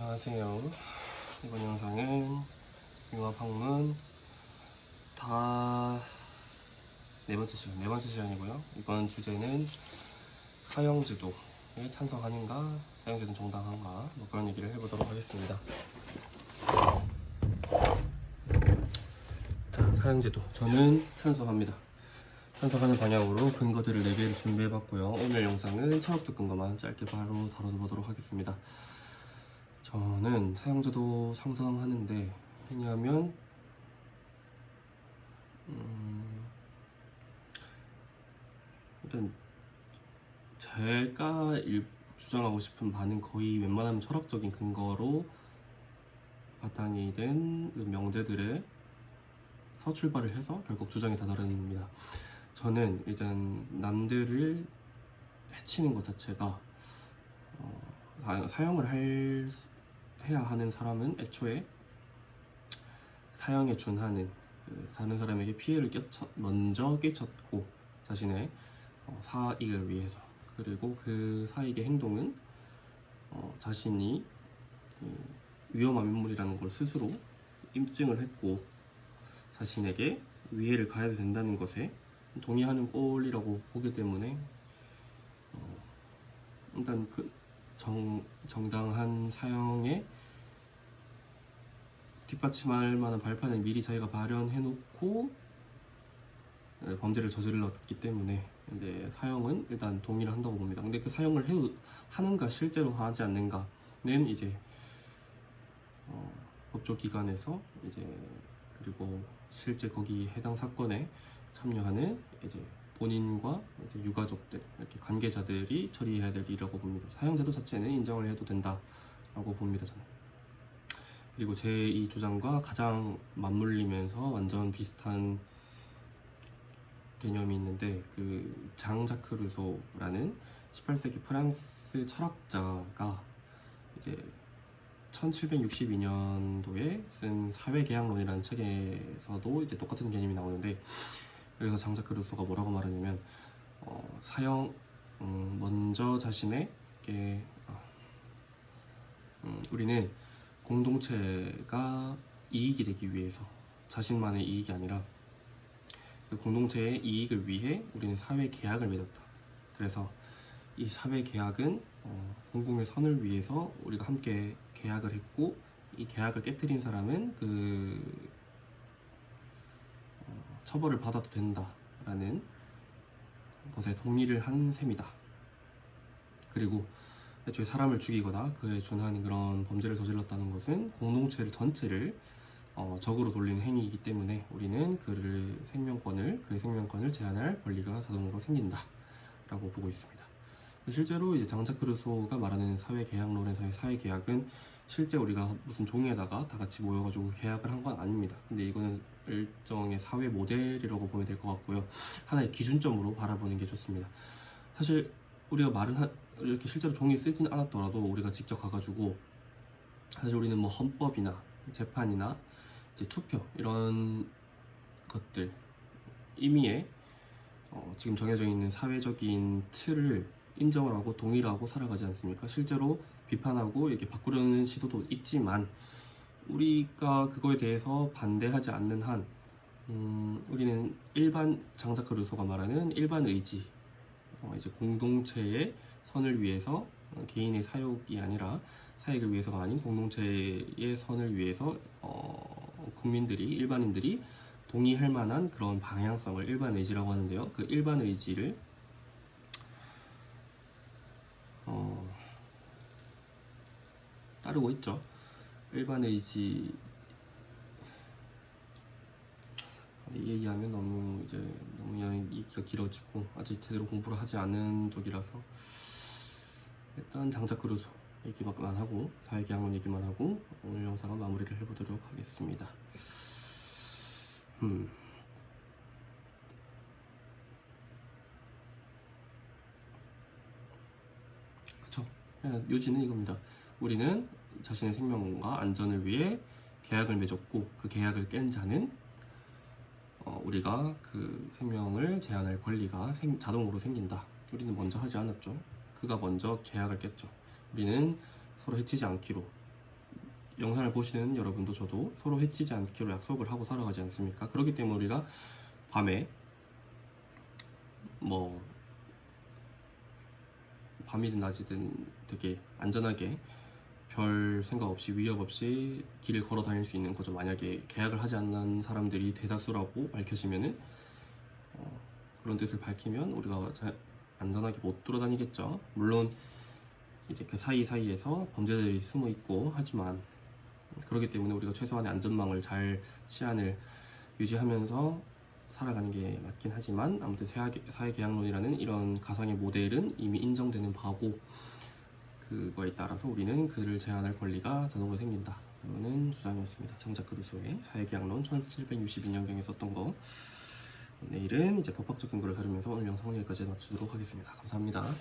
안녕하세요. 이번 영상은 융합학문 다 네 번째 시간이고요. 이번 주제는 사형제도에 찬성하는가, 사형제도는 정당한가, 뭐 그런 얘기를 해보도록 하겠습니다. 자, 사형제도 저는 찬성합니다. 찬성하는 방향으로 근거들을 4개를 준비해봤고요. 오늘 영상은 철학적 근거만 짧게 바로 다뤄보도록 하겠습니다. 저는 사형제도 찬성하는데 왜냐하면 일단 제가 주장하고 싶은 바는 거의 웬만하면 철학적인 근거로 바탕이 된 그 명제들에서 출발을 해서 결국 주장이 다 다릅니다. 저는 일단 남들을 해치는 것 자체가 사형을 해야 하는 사람은 애초에 사형에 준하는 다른 사람에게 피해를 먼저 끼쳤고 자신의 사익을 위해서, 그리고 그 사익의 행동은 자신이 위험한 인물이라는 걸 스스로 입증을 했고 자신에게 위해를 가해도 된다는 것에 동의하는 꼴이라고 보기 때문에 일단 그 정당한 사형에 뒷받침할 만한 발판을 미리 저희가 마련해놓고 범죄를 저질렀기 때문에 이제 사형은 일단 동의를 한다고 봅니다. 근데 그 사형을 하는가 실제로 하지 않는가는 이제 법조기관에서 이제, 그리고 실제 거기 해당 사건에 참여하는 이제 본인과 이제 유가족들, 이렇게 관계자들이 처리해야 될 일이라고 봅니다. 사형제도 자체는 인정을 해도 된다라고 봅니다, 저는. 그리고 제 이 주장과 가장 맞물리면서 완전 비슷한 개념이 있는데, 그 장 자크 루소라는 18세기 프랑스 철학자가 이제 1762년도에 쓴 사회계약론이라는 책에서도 이제 똑같은 개념이 나오는데, 여기서 장 자크 루소가 뭐라고 말하냐면 사형 먼저 자신에게 우리는 공동체가 이익이 되기 위해서, 자신만의 이익이 아니라 그 공동체의 이익을 위해 우리는 사회 계약을 맺었다. 그래서 이 사회 계약은 공공의 선을 위해서 우리가 함께 계약을 했고, 이 계약을 깨트린 사람은 처벌을 받아도 된다라는 것에 동의를 한 셈이다. 그리고 애초에 사람을 죽이거나 그에 준하는 그런 범죄를 저질렀다는 것은 공동체를 전체를 적으로 돌리는 행위이기 때문에 우리는 그의 생명권을 제한할 권리가 자동으로 생긴다 라고 보고 있습니다. 실제로 이제 장 자크 루소가 말하는 사회계약론에서의 사회계약은 실제 우리가 무슨 종이에다가 다 같이 모여가지고 계약을 한 건 아닙니다. 근데 이거는 일종의 사회 모델이라고 보면 될 것 같고요. 하나의 기준점으로 바라보는 게 좋습니다. 사실 우리가 이렇게 실제로 종이 쓰진 않았더라도 우리가 직접 가가지고, 사실 우리는 뭐 헌법이나 재판이나 이제 투표 이런 것들 임의에 지금 정해져 있는 사회적인 틀을 인정을 하고 동의를 하고 살아가지 않습니까? 실제로 비판하고 이렇게 바꾸려는 시도도 있지만 우리가 그거에 대해서 반대하지 않는 한 우리는 장 자크 루소가 말하는 일반 의지, 이제 공동체의 선을 위해서, 개인의 사욕이 아니라 사익을 위해서가 아닌 공동체의 선을 위해서 일반인들이 동의할 만한 그런 방향성을 일반 의지라고 하는데요. 그 일반 의지를 따르고 있죠. 일반 의지 얘기하면 너무 얘기가 길어지고 아직 제대로 공부를 하지 않은 쪽이라서 일단 장 자크 루소 얘기만 하고 사회계약론 얘기만 하고 오늘 영상은 마무리를 해보도록 하겠습니다. 그쵸? 요지는 이겁니다. 우리는 자신의 생명과 안전을 위해 계약을 맺었고 그 계약을 깬 자는 우리가 그 생명을 제한할 권리가 자동으로 생긴다. 우리는 먼저 하지 않았죠. 그가 먼저 계약을 깼죠. 우리는 서로 해치지 않기로 영상을 보시는 여러분도 저도 서로 해치지 않기로 약속을 하고 살아가지 않습니까? 그렇기 때문에 우리가 밤에 뭐 밤이든 낮이든 되게 안전하게 별 생각 없이 위협 없이 길을 걸어 다닐 수 있는 거죠. 만약에 계약을 하지 않는 사람들이 대다수라고 밝혀지면은 그런 뜻을 밝히면 우리가 안전하게 못 돌아다니겠죠. 물론 이제 그 사이사이에서 범죄자들이 숨어 있고 하지만 그렇기 때문에 우리가 최소한의 안전망을 잘 치안을 유지하면서 살아가는 게 맞긴 하지만 아무튼 사회계약론이라는 이런 가상의 모델은 이미 인정되는 바고 그거에 따라서 우리는 그를 제한할 권리가 자동으로 생긴다. 이거는 주장이었습니다. 장작 그루소의 사회계약론 1762년경에 썼던 거. 내일은 이제 법학적 근거를 다루면서 오늘 영상은 여기까지 마치도록 하겠습니다. 감사합니다.